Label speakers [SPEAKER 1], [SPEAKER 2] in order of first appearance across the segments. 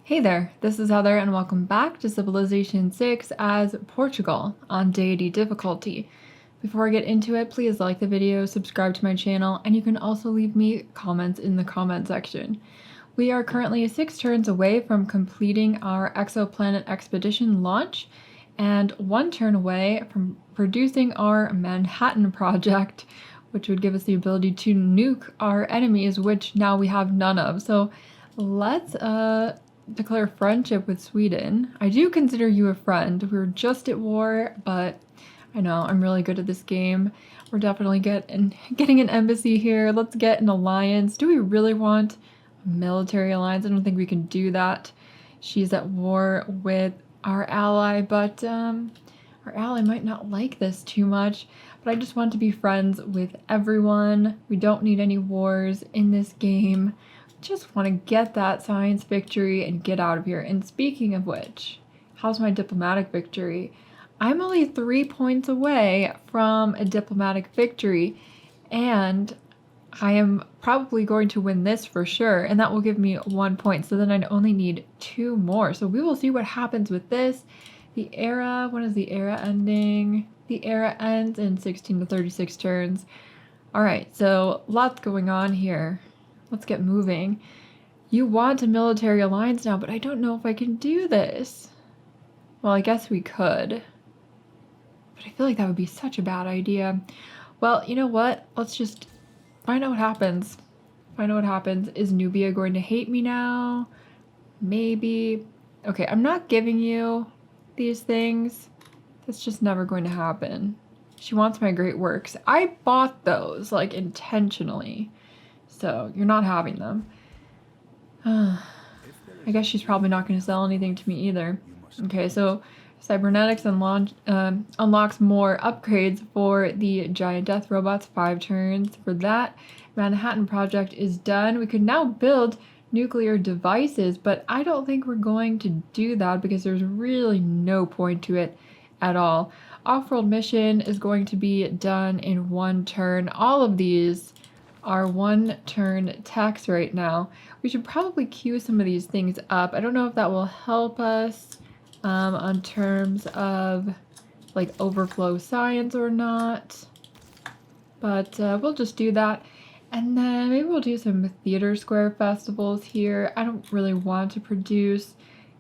[SPEAKER 1] Hey there, this is Heather and welcome back to Civilization 6 as Portugal on Deity difficulty. Before I get into it, please like the video, subscribe to my channel, and you can also leave me comments in the comment section. We are currently 6 turns away from completing our exoplanet expedition launch, and 1 turn away from producing our Manhattan project, which would give us the ability to nuke our enemies, which now we have none of. So let's declare friendship with Sweden. I do consider you a friend. We were just at war, but I know I'm really good at this game. We're definitely getting an embassy here. Let's get an alliance. Do we really want a military alliance? I don't think we can do that. She's at war with our ally, but our ally might not like this too much. But I just want to be friends with everyone. We don't need any wars in this game. Just want to get that science victory and get out of here. And speaking of which, how's my diplomatic victory? I'm only 3 points away from a diplomatic victory, and I am probably going to win this for sure, and that will give me 1 point. So then I'd only need 2 more. So we will see what happens with this. The era, when is the era ending? The era ends in 16 to 36 turns. All right, so lots going on here. Let's get moving. You want a military alliance now, but I don't know if I can do this. Well, I guess we could. But I feel like that would be such a bad idea. Well, you know what? Let's just find out what happens. Find out what happens. Is Nubia going to hate me now? Maybe. Okay, I'm not giving you these things. That's just never going to happen. She wants my great works. I bought those, like, intentionally. So you're not having them. I guess she's probably not going to sell anything to me either. Okay, so cybernetics unlocks more upgrades for the giant death robots. 5 turns for that. Manhattan project is done. We could now build nuclear devices, but I don't think we're going to do that because there's really no point to it at all. Off-world mission is going to be done in 1 turn. All of these are 1 turn techs right now. We should probably queue some of these things up. I don't know if that will help us on terms of like overflow science or not, but we'll just do that. And then maybe we'll do some theater square festivals here. I don't really want to produce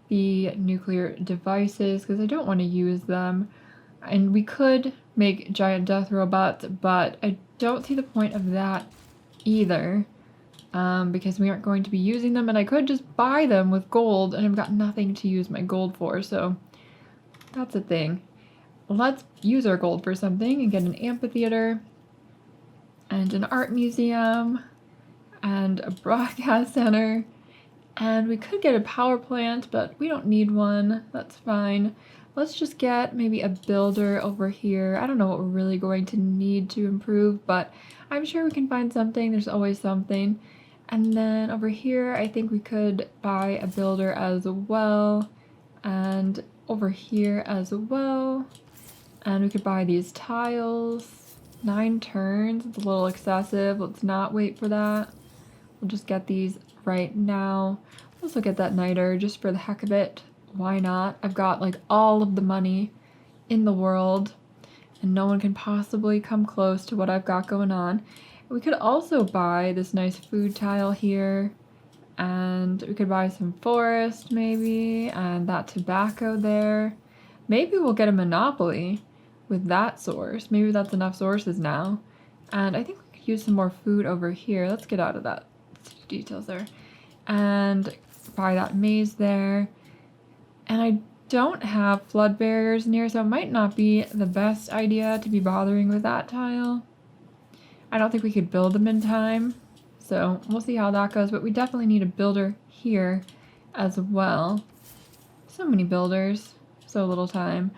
[SPEAKER 1] the nuclear devices because I don't want to use them. And we could make giant death robots, but I don't see the point of that either, because we aren't going to be using them, and I could just buy them with gold, and I've got nothing to use my gold for, so that's a thing. Let's use our gold for something and get an amphitheater and an art museum and a broadcast center, and we could get a power plant, but we don't need one. That's fine. Let's just get maybe a builder over here. I don't know what we're really going to need to improve, but I'm sure we can find something. There's always something. And then over here, I think we could buy a builder as well. And over here as well. And we could buy these tiles. 9 turns. It's a little excessive. Let's not wait for that. We'll just get these right now. We'll also get that niter just for the heck of it. Why not? I've got like all of the money in the world and no one can possibly come close to what I've got going on. We could also buy this nice food tile here, and we could buy some forest maybe, and that tobacco there. Maybe we'll get a monopoly with that source. Maybe that's enough sources now. And I think we could use some more food over here. Let's get out of that details there. And buy that maze there. And I don't have flood barriers near, so it might not be the best idea to be bothering with that tile. I don't think we could build them in time, so we'll see how that goes, but we definitely need a builder here as well. So many builders, so little time.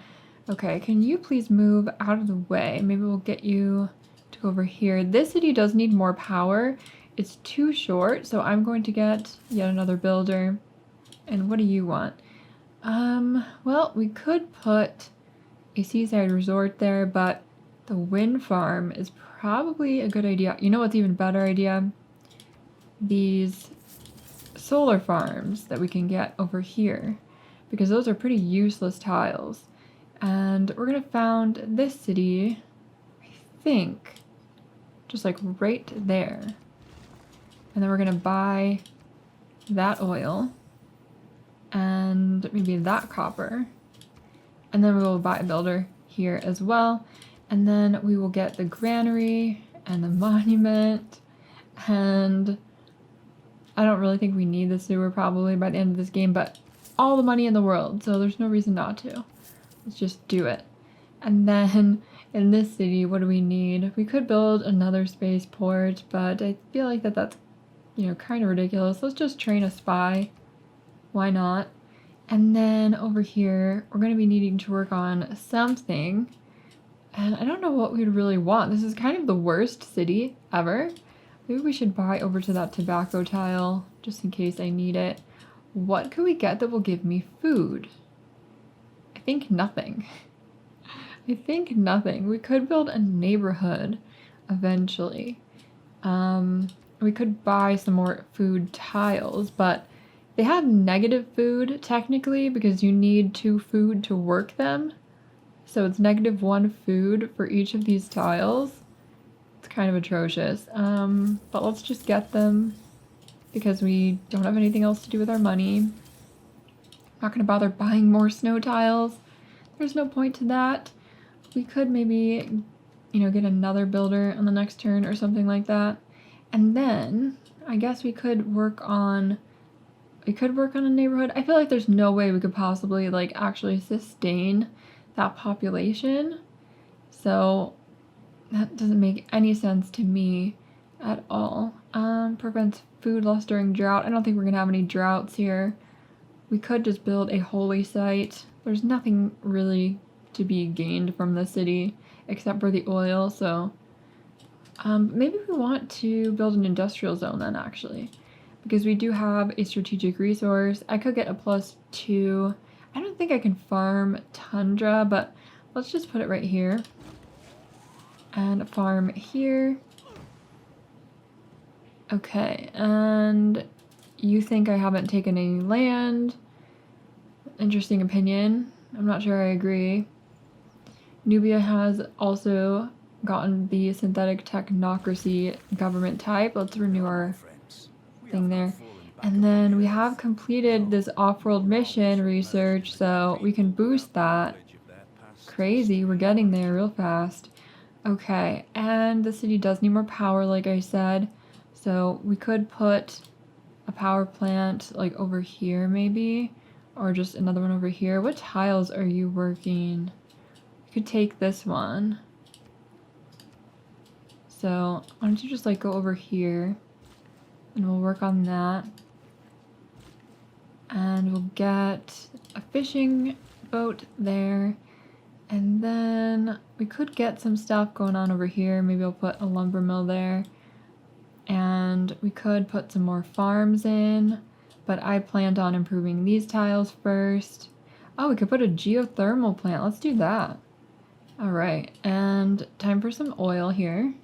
[SPEAKER 1] Okay, can you please move out of the way? Maybe we'll get you to go over here. This city does need more power. It's too short, so I'm going to get yet another builder. And what do you want? Well, we could put a seaside resort there, but the wind farm is probably a good idea. You know what's even better idea? These solar farms that we can get over here, because those are pretty useless tiles. And we're gonna found this city, I think, just like right there. And then we're gonna buy that oil and maybe that copper. And then we will buy a builder here as well. And then we will get the granary and the monument. And I don't really think we need the sewer probably by the end of this game, but all the money in the world, so there's no reason not to. Let's just do it. And then in this city, what do we need? We could build another spaceport, but I feel like that's, you know, kind of ridiculous. Let's just train a spy. Why not? And then over here, we're going to be needing to work on something. And I don't know what we'd really want. This is kind of the worst city ever. Maybe we should buy over to that tobacco tile, just in case I need it. What could we get that will give me food? I think nothing. I think nothing. We could build a neighborhood eventually. We could buy some more food tiles, but they have negative food technically because you need 2 food to work them. So it's -1 food for each of these tiles. It's kind of atrocious. But let's just get them because we don't have anything else to do with our money. I'm not gonna bother buying more snow tiles. There's no point to that. We could maybe, you know, get another builder on the next turn or something like that. And then I guess we could work on a neighborhood. I feel like there's no way we could possibly like actually sustain that population. So that doesn't make any sense to me at all. Prevents food loss during drought. I don't think we're gonna have any droughts here. We could just build a holy site. There's nothing really to be gained from the city except for the oil, so maybe we want to build an industrial zone then actually, because we do have a strategic resource. I could get a +2. I don't think I can farm tundra, but let's just put it right here and farm here. Okay, and you think I haven't taken any land? Interesting opinion. I'm not sure I agree. Nubia has also gotten the synthetic technocracy government type. Let's renew our thing there. And then we have completed this off-world mission research, so we can boost that. Crazy, we're getting there real fast. Okay, and the city does need more power, like I said. So we could put a power plant like over here maybe, or just another one over here. What tiles are you working? You could take this one. So why don't you just like go over here and we'll work on that. And we'll get a fishing boat there. And then we could get some stuff going on over here. Maybe I'll put a lumber mill there. And we could put some more farms in, but I planned on improving these tiles first. Oh, we could put a geothermal plant. Let's do that. All right, and time for some oil here.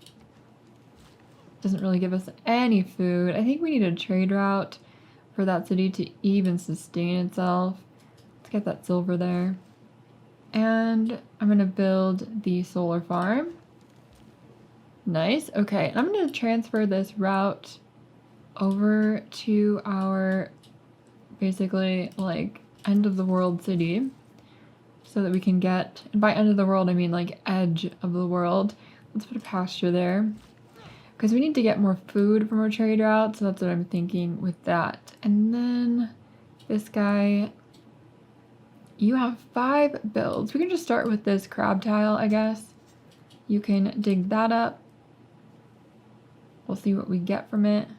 [SPEAKER 1] Doesn't really give us any food. I think we need a trade route for that city to even sustain itself. Let's get that silver there. And I'm gonna build the solar farm. Nice, okay, and I'm gonna transfer this route over to our basically like end of the world city so that we can get, and by end of the world I mean like edge of the world. Let's put a pasture there because we need to get more food from our trade route, so that's what I'm thinking with that. And then this guy, you have 5 builds. We can just start with this crab tile, I guess. You can dig that up. We'll see what we get from it.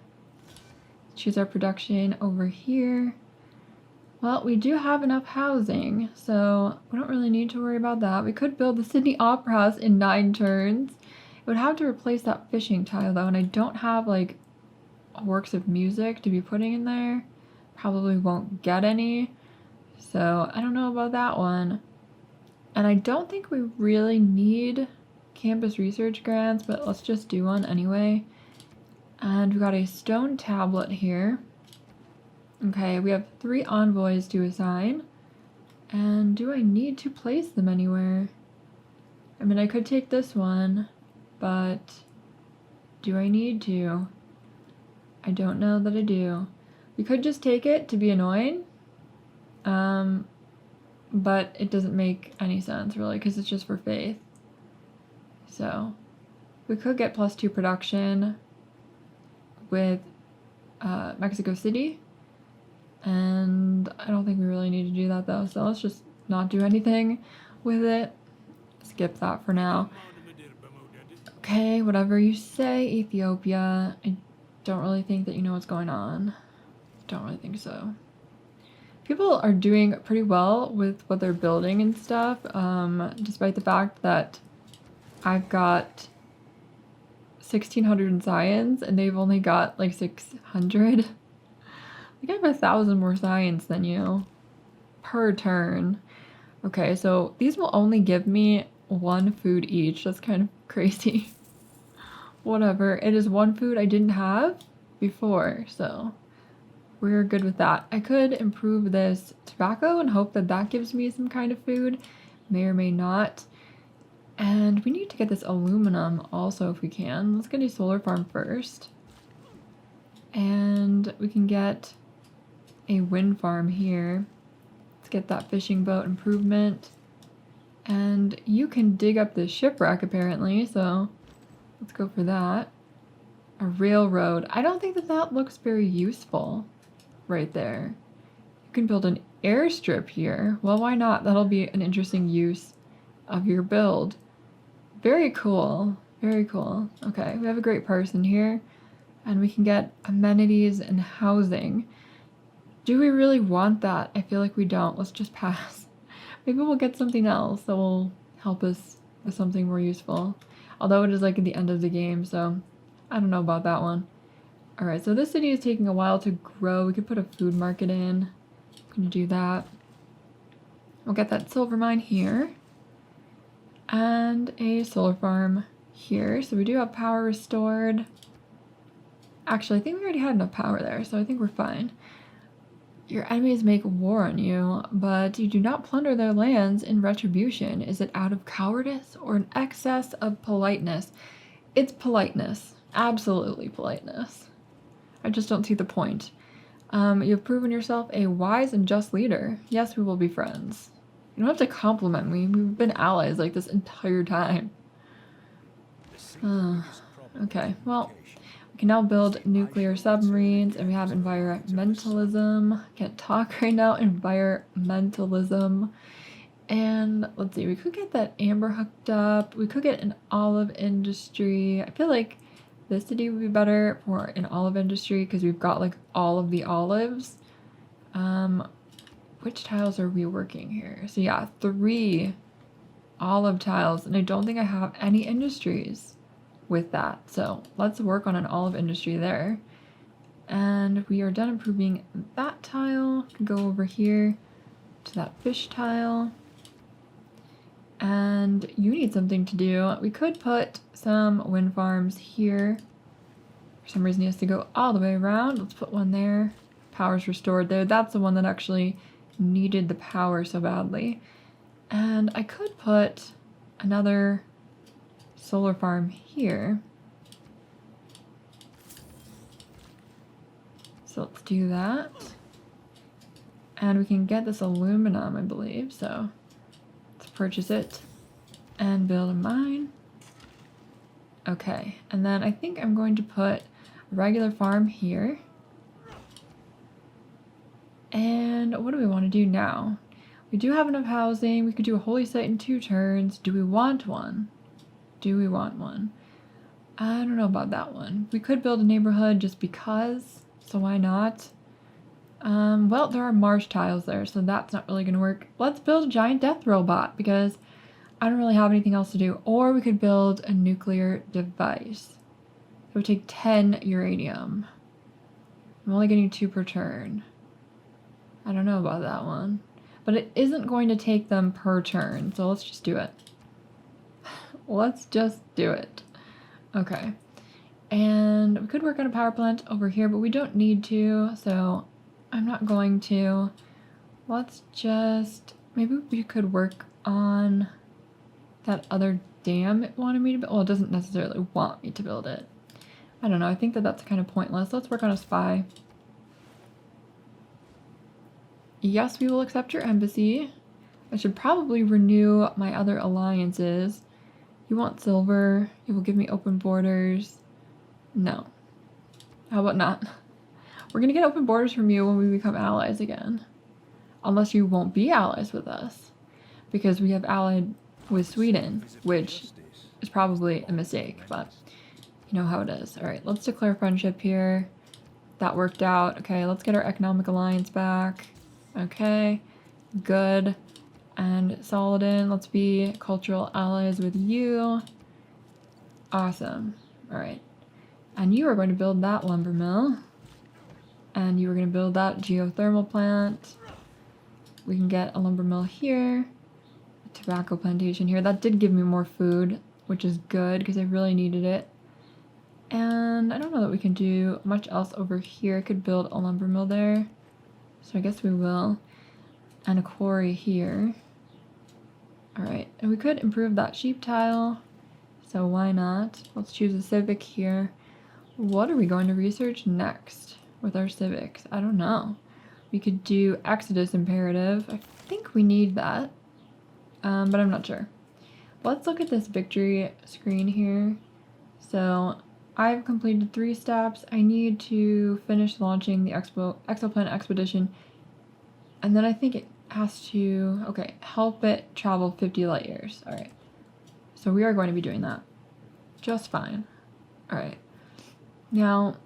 [SPEAKER 1] Choose our production over here. Well, we do have enough housing, so we don't really need to worry about that. We could build the Sydney Opera House in 9 turns. It would have to replace that fishing tile though, and I don't have like works of music to be putting in there. Probably won't get any. So I don't know about that one. And I don't think we really need campus research grants, but let's just do one anyway. And we got a stone tablet here. Okay, we have 3 envoys to assign. And do I need to place them anywhere? I mean, I could take this one, but do I need to? I don't know that I do. We could just take it to be annoying, but it doesn't make any sense really because it's just for faith. So we could get +2 production with Mexico City, and I don't think we really need to do that though, so let's just not do anything with it. Skip that for now. Okay, whatever you say, Ethiopia. I don't really think that you know what's going on. Don't really think so. People are doing pretty well with what they're building and stuff, despite the fact that I've got 1,600 in science and they've only got like 600. Like I have 1,000 more science than you per turn. Okay, so these will only give me 1 food each. That's kind of crazy. Whatever. It is 1 food I didn't have before, so we're good with that. I could improve this tobacco and hope that that gives me some kind of food. May or may not. And we need to get this aluminum also if we can. Let's get a solar farm first. And we can get a wind farm here. Let's get that fishing boat improvement. And you can dig up this shipwreck apparently, so let's go for that. A railroad. I don't think that that looks very useful right there. You can build an airstrip here. Well, why not? That'll be an interesting use of your build. Very cool. Very cool. Okay, we have a great person here. And we can get amenities and housing. Do we really want that? I feel like we don't. Let's just pass. Maybe we'll get something else that will help us with something more useful. Although it is like at the end of the game, so I don't know about that one. Alright, so this city is taking a while to grow. We could put a food market in. I'm gonna do that. We'll get that silver mine here. And a solar farm here. So we do have power restored. Actually, I think we already had enough power there, so I think we're fine. Your enemies make war on you, but you do not plunder their lands in retribution. Is it out of cowardice or an excess of politeness? It's politeness. Absolutely politeness. I just don't see the point. You've proven yourself a wise and just leader. Yes, we will be friends. You don't have to compliment me. We've been allies like this entire time. Okay, well, we can now build nuclear submarines, and we have environmentalism. Can't talk right now. Environmentalism. And let's see, we could get that amber hooked up. We could get an olive industry. I feel like this city would be better for an olive industry because we've got like all of the olives. Which tiles are we working here? So yeah, 3 olive tiles, and I don't think I have any industries with that. So let's work on an olive industry there. And we are done improving that tile. Go over here to that fish tile. And you need something to do. We could put some wind farms here. For some reason, it has to go all the way around. Let's put one there. Power's restored there. That's the one that actually needed the power so badly. And I could put another solar farm here. So let's do that. And we can get this aluminum, I believe. So let's purchase it and build a mine. Okay, and then I think I'm going to put a regular farm here. And what do we want to do now? We do have enough housing. We could do a holy site in 2 turns. Do we want one? Do we want one? I don't know about that one. We could build a neighborhood just because, so why not? Well, there are marsh tiles there, so that's not really going to work. Let's build a giant death robot because I don't really have anything else to do. Or we could build a nuclear device. It would take 10 uranium. I'm only getting 2 per turn. I don't know about that one. But it isn't going to take them per turn, so let's just do it. Let's just do it. Okay. And we could work on a power plant over here, but we don't need to, so I'm not going to. Let's just, maybe we could work on that other dam it wanted me to build. Well, it doesn't necessarily want me to build it. I don't know, I think that that's kind of pointless. Let's work on a spy. Yes, we will accept your embassy. I should probably renew my other alliances. You want silver, you will give me open borders. No. How about not? We're gonna get open borders from you when we become allies again. Unless you won't be allies with us. Because we have allied with Sweden, which is probably a mistake, but you know how it is. Alright, let's declare friendship here. That worked out. Okay, let's get our economic alliance back. Okay, good. And Saladin, let's be cultural allies with you. Awesome. Alright. And you are going to build that lumber mill. And you are going to build that geothermal plant. We can get a lumber mill here. A tobacco plantation here. That did give me more food, which is good because I really needed it. And I don't know that we can do much else over here. I could build a lumber mill there. So I guess we will. And a quarry here. Alright, and we could improve that sheep tile. So why not? Let's choose a civic here. What are we going to research next with our civics? I don't know. We could do Exodus Imperative. I think we need that. But I'm not sure. Let's look at this victory screen here. So I've completed 3 steps. I need to finish launching the exoplanet expedition. And then I think it has to, okay, help it travel 50 light years. All right. So we are going to be doing that just fine. All right. Now,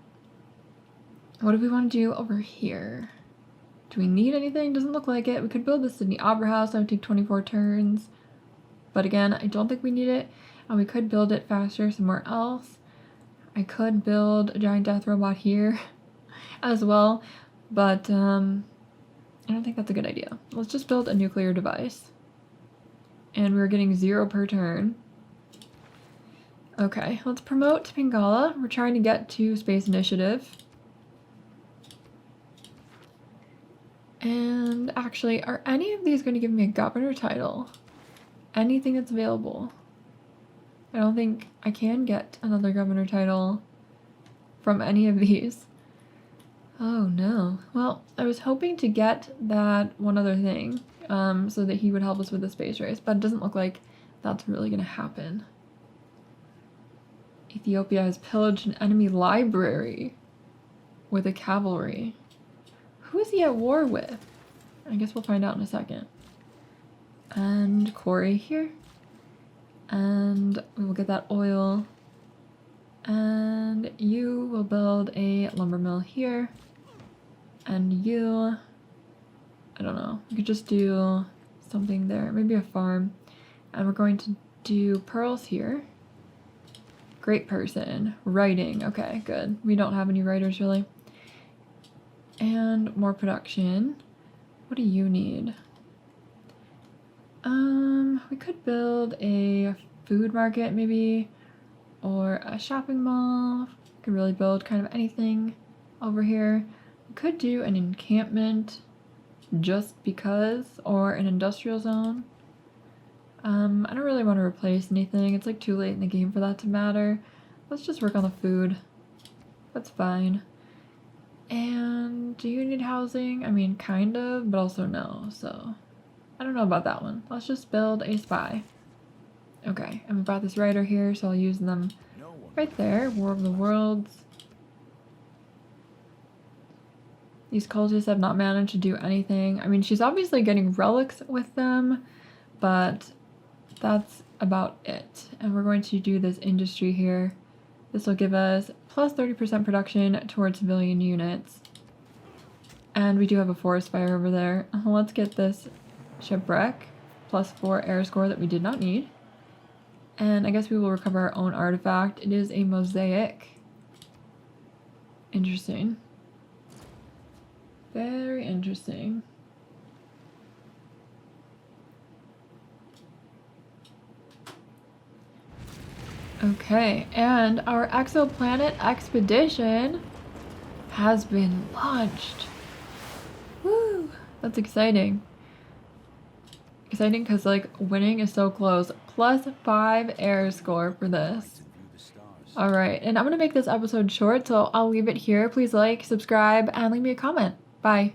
[SPEAKER 1] what do we want to do over here? Do we need anything? Doesn't look like it. We could build the Sydney Opera House. That would take 24 turns. But again, I don't think we need it. And we could build it faster somewhere else. I could build a giant death robot here as well. But I don't think that's a good idea. Let's just build a nuclear device. And we're getting 0 per turn. Okay, let's promote Pingala. We're trying to get to Space Initiative. And actually, are any of these going to give me a governor title? Anything that's available? I don't think I can get another governor title from any of these. Oh no. Well, I was hoping to get that one other thing, so that he would help us with the space race, but it doesn't look like that's really gonna happen. Ethiopia has pillaged an enemy library with a cavalry. Who is he at war with? I guess we'll find out in a second. And quarry here. And we will get that oil. And you will build a lumber mill here. And you, I don't know, we could just do something there, maybe a farm. And we're going to do pearls here. Great person. Writing, okay, good. We don't have any writers really. And more production. What do you need? We could build a food market maybe, or a shopping mall. We could really build kind of anything over here. We could do an encampment just because, or an industrial zone. I don't really want to replace anything. It's like too late in the game for that to matter. Let's just work on the food. That's fine. And do you need housing? I mean, kind of, but also no, so I don't know about that one. Let's just build a spy. Okay, and we brought this writer here, so I'll use them right there. War of the Worlds. These cultists have not managed to do anything. I mean, she's obviously getting relics with them, but that's about it. And we're going to do this industry here. This will give us plus 30% production towards civilian units. And we do have a forest fire over there. Let's get this shipwreck. Plus 4 air score that we did not need. And I guess we will recover our own artifact. It is a mosaic. Interesting. Very interesting. Okay, and our exoplanet expedition has been launched. That's exciting. Exciting because, like, winning is so close. +5 air score for this. Alright, and I'm gonna make this episode short, so I'll leave it here. Please like, subscribe, and leave me a comment. Bye.